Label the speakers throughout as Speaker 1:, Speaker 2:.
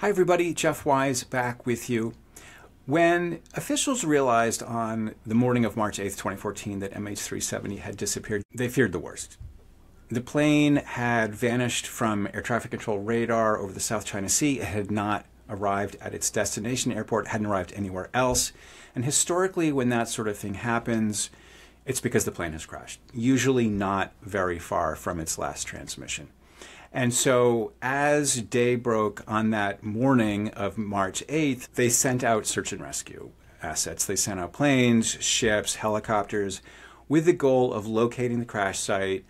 Speaker 1: Hi everybody, Jeff Wise back with you. When officials realized on the morning of March 8th, 2014 that MH370 had disappeared, they feared the worst. The plane had vanished from air traffic control radar over the South China Sea. It had not arrived at its destination airport, hadn't arrived anywhere else. And historically, when that sort of thing happens, it's because the plane has crashed, usually not very far from its last transmission. And so as day broke on that morning of March 8th, they sent out search and rescue assets. They sent out planes, ships, helicopters, with the goal of locating the crash site,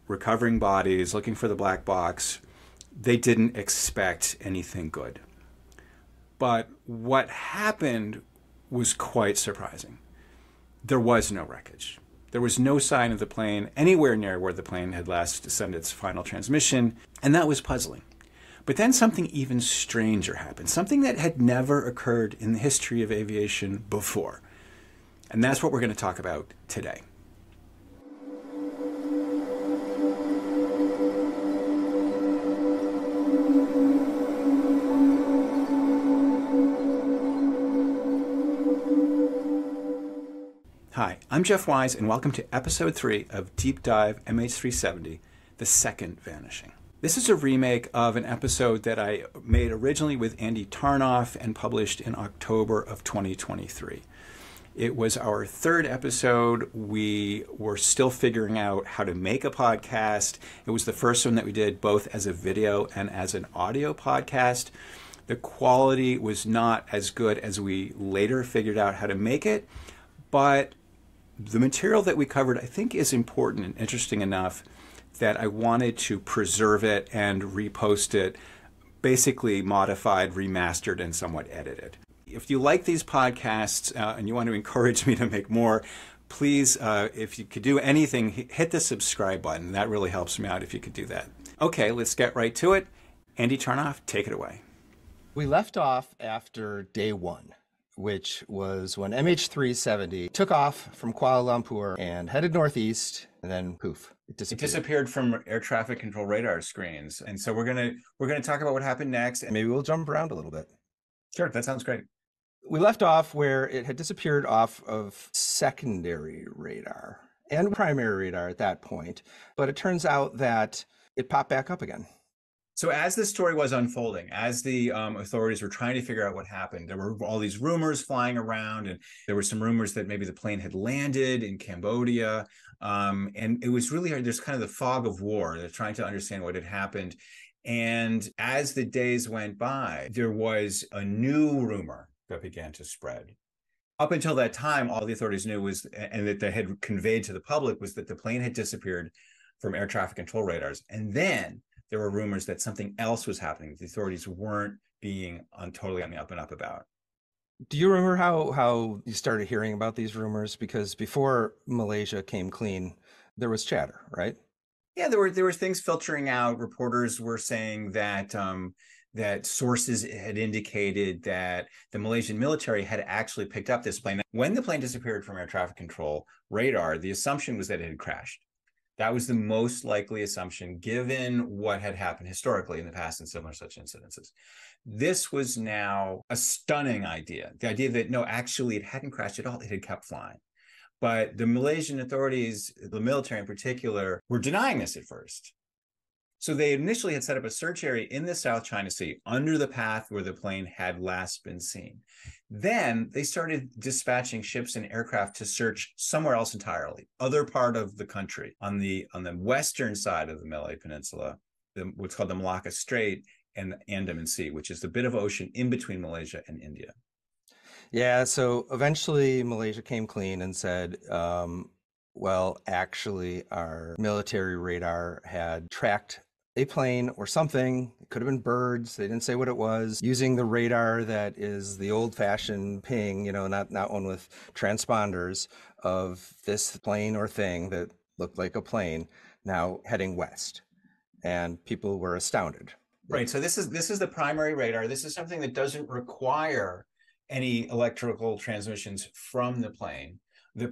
Speaker 1: recovering bodies, looking for the black box. They didn't expect anything good. But what happened was quite surprising. There was no wreckage. There was no sign of the plane anywhere near where the plane had last sent its final transmission, and that was puzzling. But then something even stranger happened, something that had never occurred in the history of aviation before. And that's what we're going to talk about today. Hi, I'm Jeff Wise, and welcome to Episode 3 of Deep Dive MH370, The Second Vanishing. This is a remake of an episode that I made originally with Andy Tarnoff and published in October of 2023. It was our third episode. We were still figuring out how to make a podcast. It was the first one that we did both as a video and as an audio podcast. The quality was not as good as we later figured out how to make it, but the material that we covered, I think, is important and interesting enough that I wanted to preserve it and repost it, basically modified, remastered, and somewhat edited. If you like these podcasts and you want to encourage me to make more, please, if you could do anything, hit the subscribe button. That really helps me out if you could do that. Okay, let's get right to it. Andy Tarnoff, take it away.
Speaker 2: We left off after day one, which was when MH370 took off from Kuala Lumpur and headed northeast, and then poof, it
Speaker 1: disappeared from air traffic control radar screens. And so we're gonna talk about what happened next.
Speaker 2: Maybe we'll jump around a little bit.
Speaker 1: Sure, that sounds great.
Speaker 2: We left off where it had disappeared off of secondary radar and primary radar at that point, but it turns out that it popped back up again.
Speaker 1: So as the story was unfolding, as the authorities were trying to figure out what happened, there were all these rumors flying around, and there were some rumors that maybe the plane had landed in Cambodia. And it was really hard. There's kind of the fog of war. They're trying to understand what had happened. And as the days went by, there was a new rumor that began to spread. Up until that time, all the authorities knew was, and that they had conveyed to the public, was that the plane had disappeared from air traffic control radars. And then there were rumors that something else was happening. The authorities weren't being totally on the up and up about.
Speaker 2: Do you remember how you started hearing about these rumors? Because before Malaysia came clean, there was chatter, right?
Speaker 1: Yeah, there were things filtering out. Reporters were saying that that sources had indicated that the Malaysian military had actually picked up this plane. When the plane disappeared from air traffic control radar, the assumption was that it had crashed. That was the most likely assumption given what had happened historically in the past in similar such incidences. This was now a stunning idea. The idea that no, actually it hadn't crashed at all, it had kept flying. But the Malaysian authorities, the military in particular, were denying this at first. So they initially had set up a search area in the South China Sea under the path where the plane had last been seen. Then they started dispatching ships and aircraft to search somewhere else entirely, other part of the country, on the western side of the Malayan Peninsula, what's called the Malacca Strait and the Andaman Sea, which is the bit of ocean in between Malaysia and India.
Speaker 2: Yeah, so eventually Malaysia came clean and said, well, actually, our military radar had tracked a plane or something. It could have been birds. They didn't say what it was. Using the radar that is the old-fashioned ping, not one with transponders, of this plane or thing that looked like a plane now heading west. And people were astounded.
Speaker 1: Right. So this is the primary radar. This is something that doesn't require any electrical transmissions from the plane.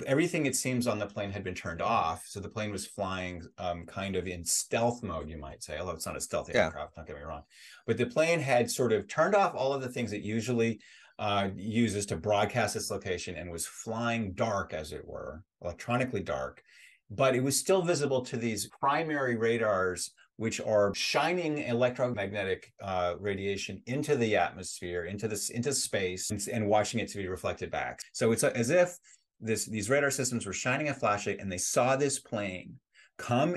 Speaker 1: Everything, it seems, on the plane had been turned off. So the plane was flying kind of in stealth mode, you might say, although it's not a stealthy
Speaker 2: Yeah.
Speaker 1: aircraft, don't get me wrong. But the plane had sort of turned off all of the things it usually uses to broadcast its location, and was flying dark, as it were, electronically dark. But it was still visible to these primary radars, which are shining electromagnetic radiation into the atmosphere, into space, and watching it to be reflected back. So it's as if these radar systems were shining a flashlight, and they saw this plane come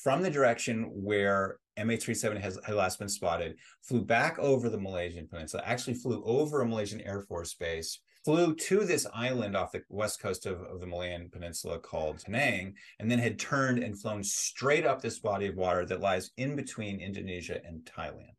Speaker 1: from the direction where MH370 had last been spotted, flew back over the Malaysian Peninsula, actually flew over a Malaysian Air Force base, flew to this island off the west coast of the Malayan Peninsula called Penang, and then had turned and flown straight up this body of water that lies in between Indonesia and Thailand.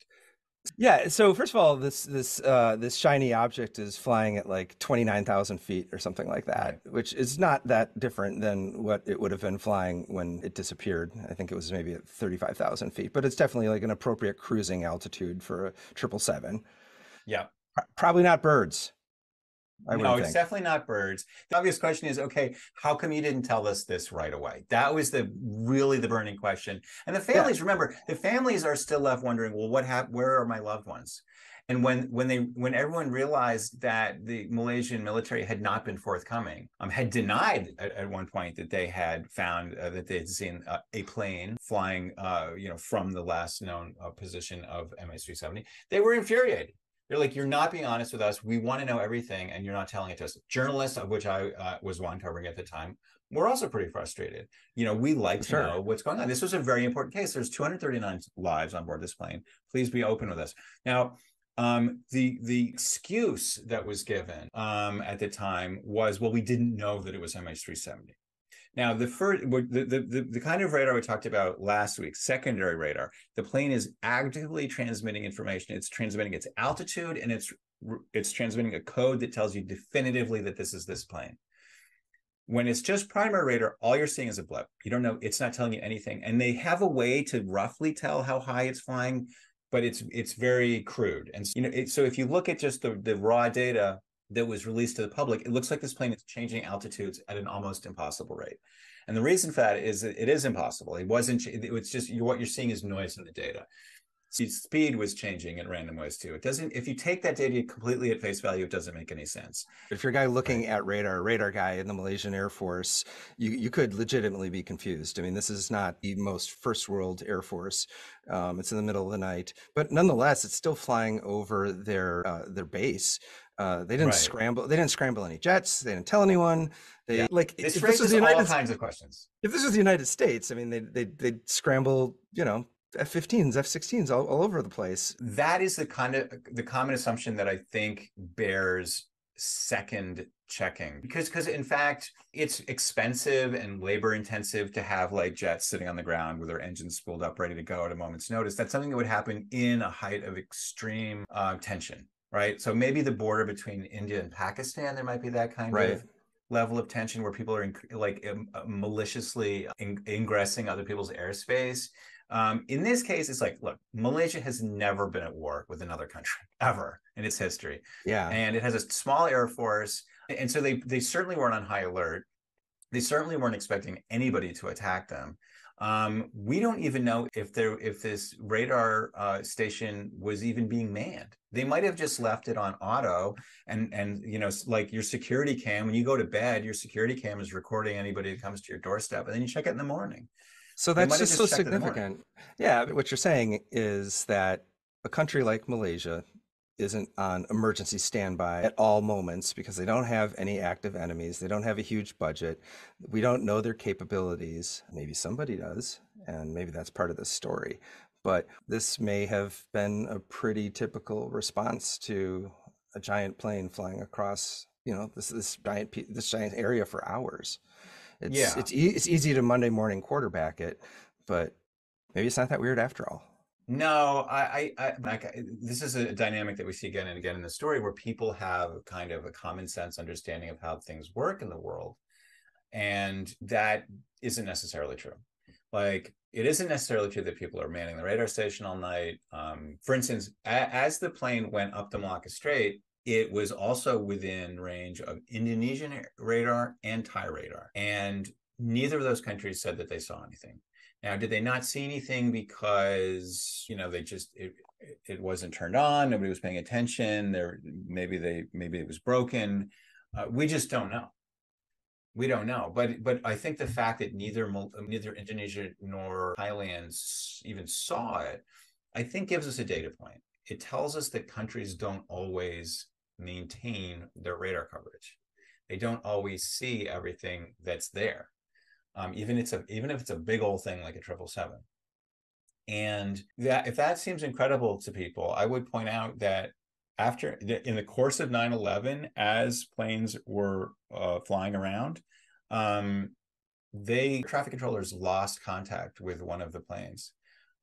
Speaker 2: Yeah. So first of all, this shiny object is flying at like 29,000 feet or something like that,
Speaker 1: Right.
Speaker 2: which is not that different than what it would have been flying when it disappeared. I think it was maybe at 35,000 feet, but it's definitely like an appropriate cruising altitude for a 777.
Speaker 1: Yeah.
Speaker 2: Probably not birds, I
Speaker 1: No,
Speaker 2: wouldn't
Speaker 1: it's
Speaker 2: think.
Speaker 1: definitely not birds. The obvious question is, okay, how come you didn't tell us this right away? That was really the burning question. And the
Speaker 2: Yeah,
Speaker 1: families, remember, the families are still left wondering, well, what happened? Where are my loved ones? And when everyone realized that the Malaysian military had not been forthcoming, had denied at one point that they had found that they had seen a plane flying, from the last known position of MH370, they were infuriated. They're like, you're not being honest with us. We want to know everything, and you're not telling it to us. Journalists, of which I was one covering at the time, were also pretty frustrated. We like
Speaker 2: for
Speaker 1: to know
Speaker 2: sure.
Speaker 1: what's going on. This was a very important case. There's 239 lives on board this plane. Please be open with us. Now, the excuse that was given at the time was, well, we didn't know that it was MH370. Now, the kind of radar we talked about last week, secondary radar, the plane is actively transmitting information. It's transmitting its altitude, and it's transmitting a code that tells you definitively that this is this plane. When it's just primary radar, all you're seeing is a blip. You don't know, it's not telling you anything. And they have a way to roughly tell how high it's flying, but it's very crude. And so if you look at just the raw data that was released to the public, it looks like this plane is changing altitudes at an almost impossible rate. And the reason for that is that it is impossible. It was just what you're seeing is noise in the data. Speed was changing in random ways too. It doesn't, if you take that data completely at face value, it doesn't make any sense.
Speaker 2: If you're a guy looking
Speaker 1: Right.
Speaker 2: at radar guy in the Malaysian Air Force, you could legitimately be confused. I mean, this is not the most first world Air Force. It's in the middle of the night, but nonetheless, it's still flying over their base. They didn't
Speaker 1: Right.
Speaker 2: scramble. They didn't scramble any jets. They didn't tell anyone. They
Speaker 1: Yeah.
Speaker 2: like
Speaker 1: This
Speaker 2: if this was
Speaker 1: raises
Speaker 2: the
Speaker 1: all
Speaker 2: United
Speaker 1: kinds of questions.
Speaker 2: if this was the United States, I mean, they'd scramble, F-15s, F-16s all over the place.
Speaker 1: That is the common assumption that I think bears second checking, because in fact it's expensive and labor intensive to have like jets sitting on the ground with their engines spooled up ready to go at a moment's notice. That's something that would happen in a height of extreme tension, right? So maybe the border between India and Pakistan, there might be that kind
Speaker 2: Right.
Speaker 1: of level of tension where people are maliciously ingressing other people's airspace. In this case, it's like, look, Malaysia has never been at war with another country ever in its history.
Speaker 2: Yeah.
Speaker 1: And it has a small air force. And so they certainly weren't on high alert. They certainly weren't expecting anybody to attack them. We don't even know if this radar station was even being manned. They might have just left it on auto, and like your security cam, when you go to bed, your security cam is recording anybody that comes to your doorstep, and then you check it in the morning.
Speaker 2: So
Speaker 1: They
Speaker 2: that's
Speaker 1: might have
Speaker 2: just so
Speaker 1: just checked it in the morning.
Speaker 2: significant. Yeah, what you're saying is that a country like Malaysia isn't on emergency standby at all moments because they don't have any active enemies. They don't have a huge budget. We don't know their capabilities. Maybe somebody does, and maybe that's part of the story. But this may have been a pretty typical response to a giant plane flying across, this giant area for hours.
Speaker 1: Yeah.
Speaker 2: It's easy to Monday morning quarterback it, but maybe it's not that weird after all.
Speaker 1: No, this is a dynamic that we see again and again in the story, where people have kind of a common sense understanding of how things work in the world. And that isn't necessarily true. Like, it isn't necessarily true that people are manning the radar station all night. For instance, as the plane went up the Malacca Strait, it was also within range of Indonesian radar and Thai radar. And neither of those countries said that they saw anything. Now, did they not see anything because, they just, it wasn't turned on, nobody was paying attention, maybe it was broken. We just don't know. We don't know, but I think the fact that neither Indonesia nor Thailand even saw it, I think gives us a data point. It tells us that countries don't always maintain their radar coverage. They don't always see everything that's there, even if it's a big old thing like a 777. And that, if that seems incredible to people, I would point out that in the course of 9/11, as planes were flying around, traffic controllers lost contact with one of the planes,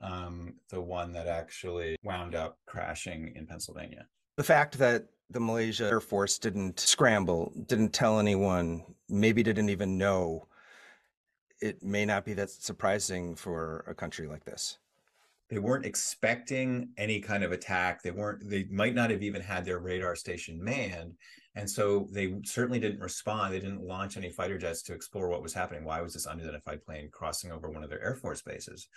Speaker 1: the one that actually wound up crashing in Pennsylvania.
Speaker 2: The fact that the Malaysia Air Force didn't scramble, didn't tell anyone, maybe didn't even know, it may not be that surprising for a country like this.
Speaker 1: They weren't expecting any kind of attack. They might not have even had their radar station manned. And so they certainly didn't respond. They didn't launch any fighter jets to explore what was happening. Why was this unidentified plane crossing over one of their Air Force bases?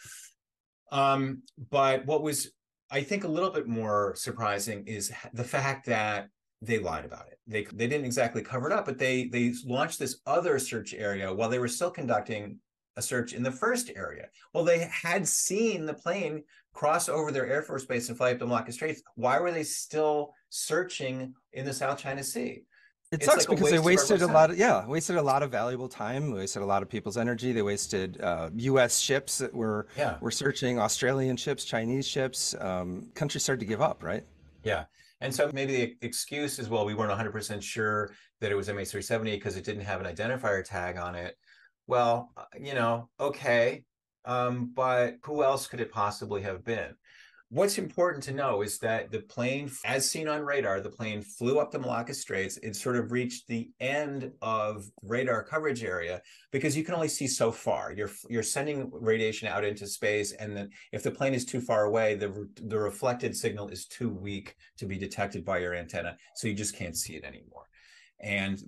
Speaker 1: But what was, I think, a little bit more surprising is the fact that they lied about it. They didn't exactly cover it up, but they launched this other search area while they were still conducting a search in the first area. Well, they had seen the plane cross over their Air Force base and fly up to Malacca Strait. Why were they still searching in the South China Sea?
Speaker 2: It sucks because they wasted a lot of valuable time, wasted a lot of people's energy. They wasted U.S. ships that were searching, Australian ships, Chinese ships. Countries started to give up, right?
Speaker 1: Yeah. And so maybe the excuse is, well, we weren't 100% sure that it was MH370 because it didn't have an identifier tag on it. Well, okay, but who else could it possibly have been? What's important to know is that the plane, as seen on radar, the plane flew up the Malacca Straits. It sort of reached the end of radar coverage area because you can only see so far. You're sending radiation out into space, and then if the plane is too far away, the reflected signal is too weak to be detected by your antenna, so you just can't see it anymore. And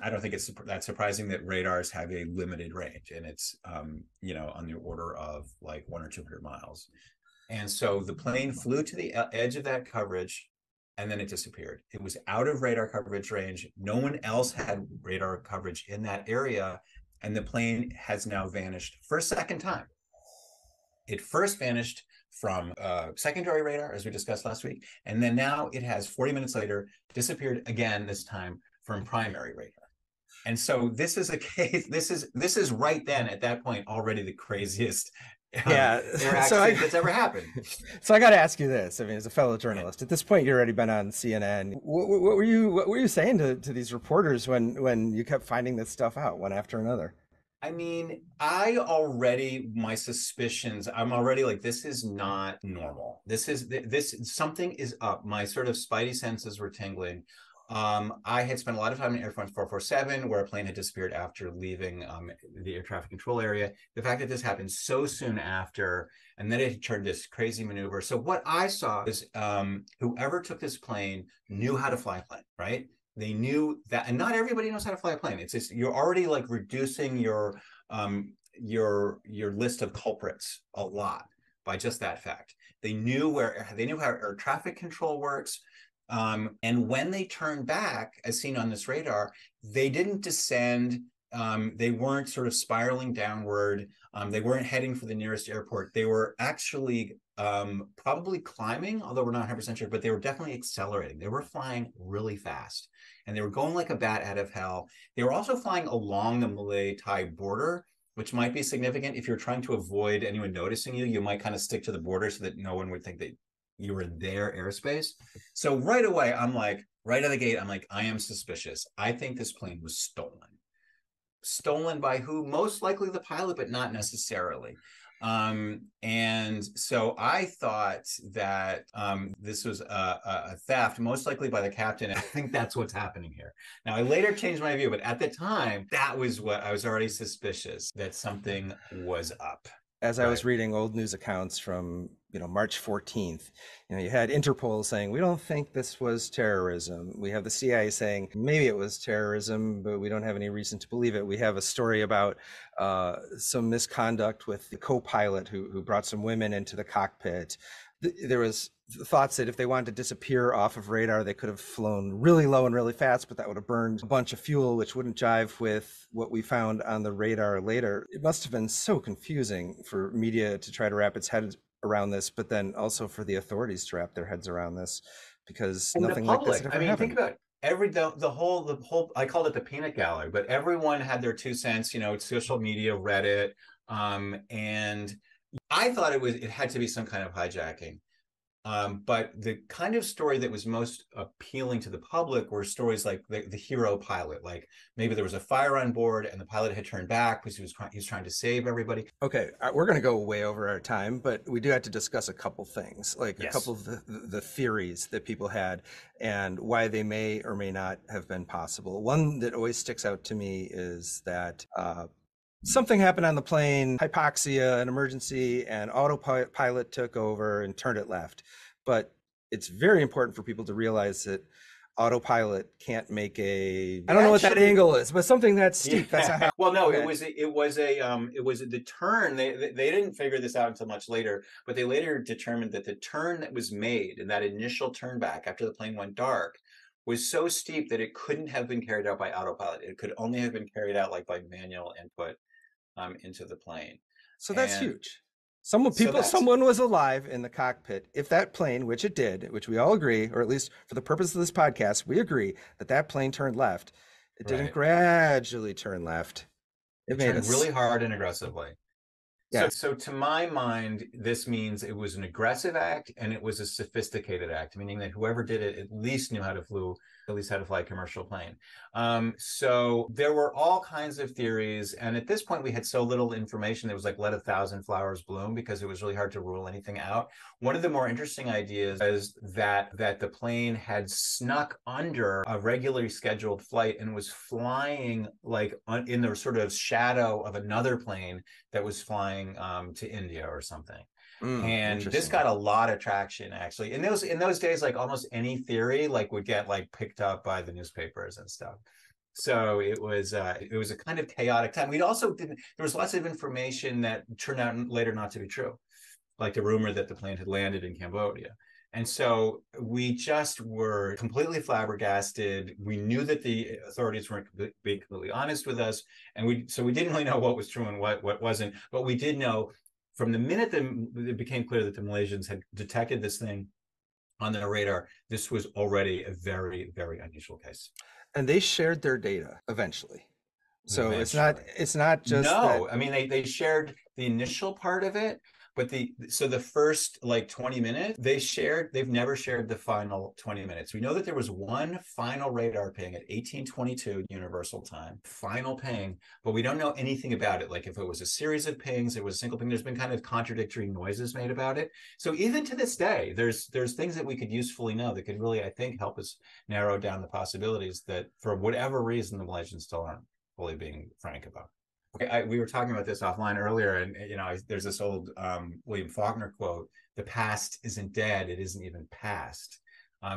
Speaker 1: I don't think it's that surprising that radars have a limited range, and it's on the order of like 100 or 200 miles. And so the plane flew to the edge of that coverage, and then it disappeared. It was out of radar coverage range. No one else had radar coverage in that area, and the plane has now vanished for a second time. It first vanished from secondary radar, as we discussed last week, and then now it has 40 minutes later disappeared again, this time from primary radar. And so this is a case, this is right then at that point already the craziest interaction that's ever happened.
Speaker 2: So I got to ask you this. I mean, as a fellow journalist, at this point, you've already been on CNN. What were you saying to these reporters when you kept finding this stuff out one after another?
Speaker 1: I mean, my suspicions, I'm already like, this is not normal. Something is up. My sort of spidey senses were tingling. I had spent a lot of time in Air France 447, where a plane had disappeared after leaving the air traffic control area. The fact that this happened so soon after, and then it turned this crazy maneuver. So what I saw is whoever took this plane knew how to fly a plane, right? They knew that, and not everybody knows how to fly a plane. It's just, you're already like reducing your list of culprits a lot by just that fact. They knew how air traffic control works. And when they turned back, as seen on this radar, they didn't descend. They weren't sort of spiraling downward. They weren't heading for the nearest airport. They were actually probably climbing, although we're not 100% sure, but they were definitely accelerating. They were flying really fast, and they were going like a bat out of hell. They were also flying along the Malay-Thai border, which might be significant. If you're trying to avoid anyone noticing you, you might kind of stick to the border so that no one would think that you were in their airspace. So right away, I'm like, right out of the gate, I'm like, I am suspicious. I think this plane was stolen. Stolen by who? Most likely the pilot, but not necessarily. And so I thought that this was a theft, most likely by the captain. I think that's what's happening here. Now, I later changed my view, but at the time, that was what I was already suspicious, that something was up.
Speaker 2: As I was reading old news accounts from March 14th, you had Interpol saying, we don't think this was terrorism. We have the CIA saying, maybe it was terrorism, but we don't have any reason to believe it. We have a story about some misconduct with the co-pilot who brought some women into the cockpit. There was thoughts that if they wanted to disappear off of radar, they could have flown really low and really fast, but that would have burned a bunch of fuel, which wouldn't jive with what we found on the radar later. It must have been so confusing for media to try to wrap its head around this, but then also for the authorities to wrap their heads around this, because
Speaker 3: and
Speaker 2: nothing
Speaker 3: the public,
Speaker 2: like this had ever happened.
Speaker 3: Think about the whole I called it the peanut gallery, but everyone had their 2 cents, social media, Reddit, and I thought it had to be some kind of hijacking. But the kind of story that was most appealing to the public were stories like the hero pilot, like maybe there was a fire on board and the pilot had turned back because he was trying to save everybody.
Speaker 2: Okay, we're going to go way over our time, but we do have to discuss a couple things, like
Speaker 3: Yes.
Speaker 2: a couple of the theories that people had and why they may or may not have been possible. One that always sticks out to me is that something happened on the plane, hypoxia, an emergency, and autopilot took over and turned it left. But it's very important for people to realize that autopilot can't make I don't know what that angle is, but something that's steep.
Speaker 3: Yeah.
Speaker 2: That's
Speaker 3: well, no, it was the turn. They didn't figure this out until much later, but they later determined that the turn that was made in that initial turn back after the plane went dark was so steep that it couldn't have been carried out by autopilot. It could only have been carried out like by manual input into the plane.
Speaker 2: So that's huge. Someone was alive in the cockpit. If that plane, which it did, which we all agree, or at least for the purpose of this podcast, we agree that plane turned left. It didn't gradually turn left.
Speaker 3: It turned really hard and aggressively.
Speaker 2: Yeah.
Speaker 3: So to my mind, this means it was an aggressive act and it was a sophisticated act, meaning that whoever did it at least knew how to fly a commercial plane. So there were all kinds of theories. And at this point, we had so little information. It was like let 1,000 flowers bloom because it was really hard to rule anything out. One of the more interesting ideas is that the plane had snuck under a regularly scheduled flight and was flying like in the sort of shadow of another plane that was flying to India or something. And this got a lot of traction actually. In those days, like almost any theory would get picked up by the newspapers and stuff. So it was a kind of chaotic time. There was lots of information that turned out later not to be true, like the rumor that the plane had landed in Cambodia. And so we just were completely flabbergasted. We knew that the authorities weren't being completely honest with us. And we didn't really know what was true and what wasn't. But we did know from the minute that it became clear that the Malaysians had detected this thing on their radar, this was already a very, very unusual case.
Speaker 2: And they shared their data eventually. So it's not just
Speaker 3: no. I mean, they shared the initial part of it. But the first 20 minutes, they've never shared the final 20 minutes. We know that there was one final radar ping at 1822 Universal Time, final ping, but we don't know anything about it. Like if it was a series of pings, it was a single ping, there's been kind of contradictory noises made about it. So even to this day, there's things that we could usefully know that could really, I think, help us narrow down the possibilities that for whatever reason, the Malaysians still aren't fully being frank about. We were talking about this offline earlier, and there's this old William Faulkner quote: "The past isn't dead; it isn't even past."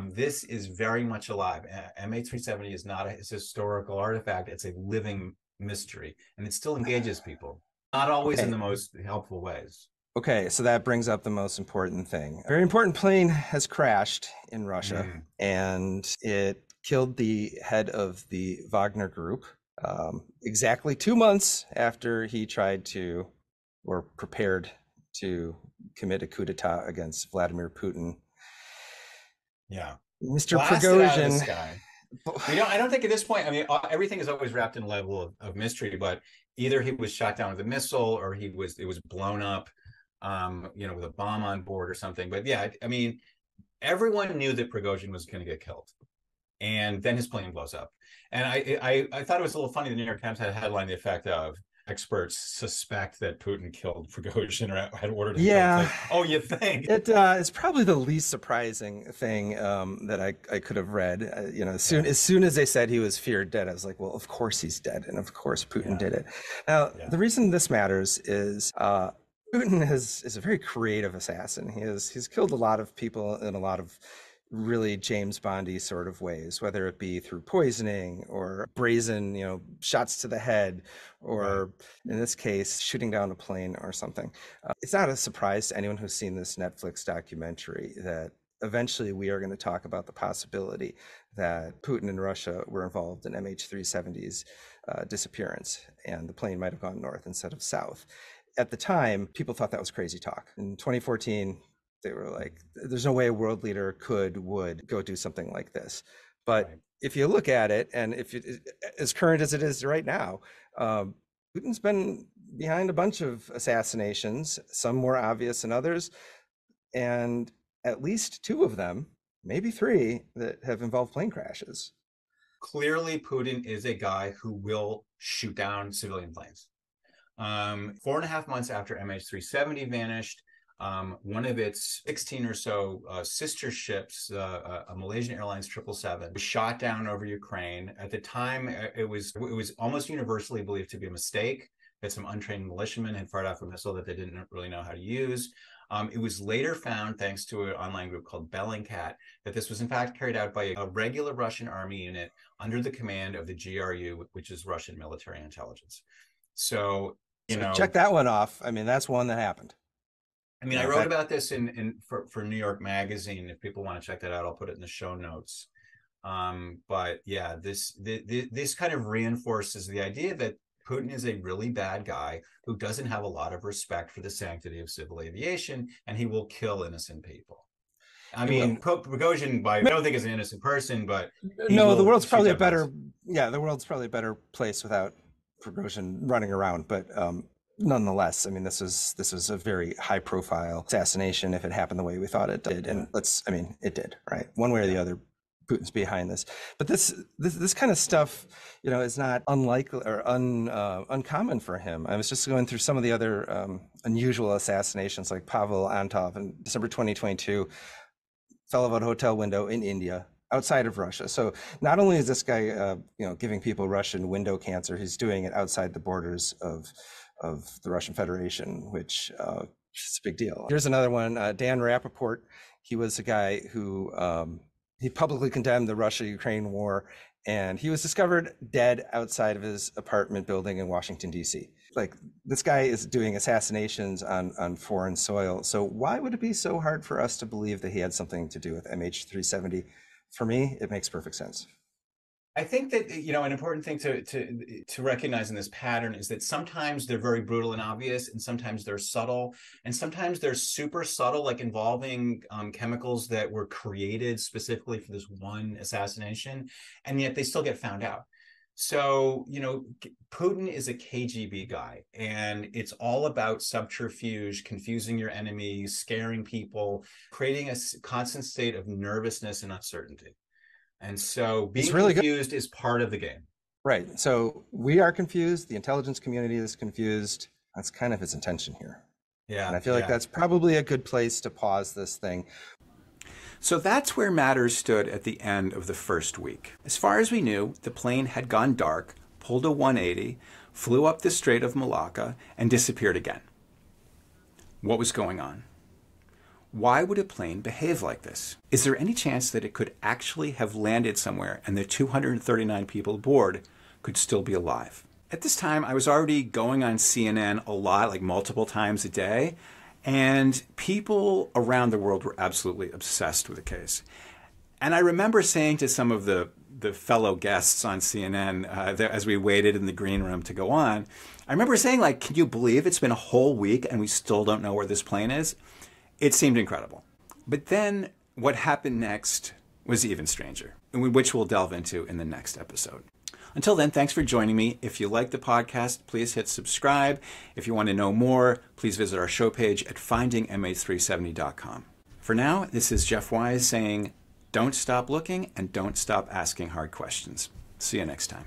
Speaker 3: This is very much alive. MH370 is not a historical artifact; it's a living mystery, and it still engages people, not always in the most helpful ways.
Speaker 2: Okay, so that brings up the most important thing. A very important plane has crashed in Russia, and it killed the head of the Wagner Group. Exactly 2 months after he tried to, or prepared to commit a coup d'etat against Vladimir Putin.
Speaker 3: Yeah.
Speaker 2: Mr. Prigozhin.
Speaker 3: I don't think at this point, I mean, everything is always wrapped in a level of mystery, but either he was shot down with a missile or it was blown up, with a bomb on board or something. But yeah, I mean, everyone knew that Prigozhin was going to get killed. And then his plane blows up. And I thought it was a little funny. The New York Times had a headline the effect of experts suspect that Putin killed Prigozhin or had ordered him killed. Oh, you think?
Speaker 2: It's probably the least surprising thing that I could have read. As soon as they said he was feared dead, I was like, well, of course he's dead. And of course Putin did it. Now, the reason this matters is Putin is a very creative assassin. He's killed a lot of people in a lot of really James Bondy sort of ways, whether it be through poisoning or brazen, shots to the head,
Speaker 3: Right.
Speaker 2: or in this case, shooting down a plane or something. It's not a surprise to anyone who's seen this Netflix documentary that eventually we are going to talk about the possibility that Putin and Russia were involved in MH370's disappearance, and the plane might have gone north instead of south. At the time, people thought that was crazy talk. In 2014, they were like, there's no way a world leader would go do something like this. But
Speaker 3: Right.
Speaker 2: if you look at it, and if it, as current as it is right now, Putin's been behind a bunch of assassinations, some more obvious than others, and at least two of them, maybe three, that have involved plane crashes.
Speaker 3: Clearly, Putin is a guy who will shoot down civilian planes. 4.5 months after MH370 vanished, one of its 16 or so sister ships, a Malaysian Airlines 777, was shot down over Ukraine. At the time, it was almost universally believed to be a mistake, that some untrained militiamen had fired off a missile that they didn't really know how to use. It was later found, thanks to an online group called Bellingcat, that this was in fact carried out by a regular Russian army unit under the command of the GRU, which is Russian military intelligence. So,
Speaker 2: check that one off. I mean, that's one that happened.
Speaker 3: I mean, I wrote about this for New York Magazine. If people want to check that out, I'll put it in the show notes. But yeah, this kind of reinforces the idea that Putin is a really bad guy who doesn't have a lot of respect for the sanctity of civil aviation, and he will kill innocent people. I mean, Prigozhin, I don't think is an innocent person, but
Speaker 2: no, the world's probably the world's probably a better place without Prigozhin running around. But nonetheless, I mean, this was a very high profile assassination if it happened the way we thought it did. And it did, right? One way or the other, Putin's behind this. But this kind of stuff, is not unlikely or uncommon for him. I was just going through some of the other unusual assassinations, like Pavel Antov in December 2022, fell out of a hotel window in India, outside of Russia. So not only is this guy, giving people Russian window cancer, he's doing it outside the borders of the Russian Federation, which is a big deal. Here's another one, Dan Rappaport. He was a guy who he publicly condemned the Russia-Ukraine war, and he was discovered dead outside of his apartment building in Washington, D.C. Like, this guy is doing assassinations on foreign soil. So why would it be so hard for us to believe that he had something to do with MH370? For me, it makes perfect sense.
Speaker 3: I think that, an important thing to recognize in this pattern is that sometimes they're very brutal and obvious, and sometimes they're subtle, and sometimes they're super subtle, like involving chemicals that were created specifically for this one assassination, and yet they still get found out. So, Putin is a KGB guy, and it's all about subterfuge, confusing your enemies, scaring people, creating a constant state of nervousness and uncertainty. And so being really confused is part of the game.
Speaker 2: Right. So we are confused. The intelligence community is confused. That's kind of his intention here.
Speaker 3: Yeah.
Speaker 2: And I feel like that's probably a good place to pause this thing.
Speaker 1: So that's where matters stood at the end of the first week. As far as we knew, the plane had gone dark, pulled a 180, flew up the Strait of Malacca, and disappeared again. What was going on? Why would a plane behave like this? Is there any chance that it could actually have landed somewhere and the 239 people aboard could still be alive? At this time, I was already going on CNN a lot, like multiple times a day, and people around the world were absolutely obsessed with the case. And I remember saying to some of the fellow guests on CNN as we waited in the green room to go on, I remember saying, like, can you believe it's been a whole week and we still don't know where this plane is? It seemed incredible. But then what happened next was even stranger, which we'll delve into in the next episode. Until then, thanks for joining me. If you like the podcast, please hit subscribe. If you want to know more, please visit our show page at findingmh370.com. For now, this is Jeff Wise saying, don't stop looking and don't stop asking hard questions. See you next time.